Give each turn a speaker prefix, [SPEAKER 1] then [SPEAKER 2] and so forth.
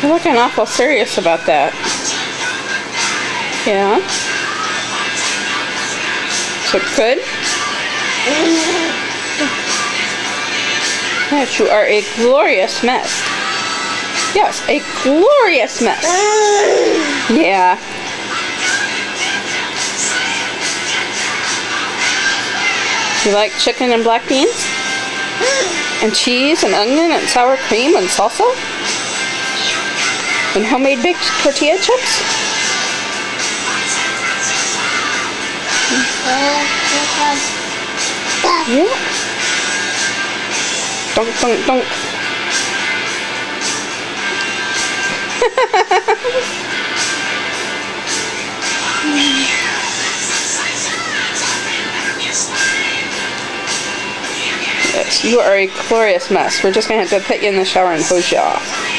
[SPEAKER 1] You're looking awful serious about that. Yeah. So good? Yes, you are a glorious mess. Yes, a glorious mess. Yeah. You like chicken and black beans? And cheese and onion and sour cream and salsa? And homemade baked tortilla chips? Yeah. Dunk, dunk, dunk. Yes, you are a glorious mess. We're just going to have to put you in the shower and hose you off.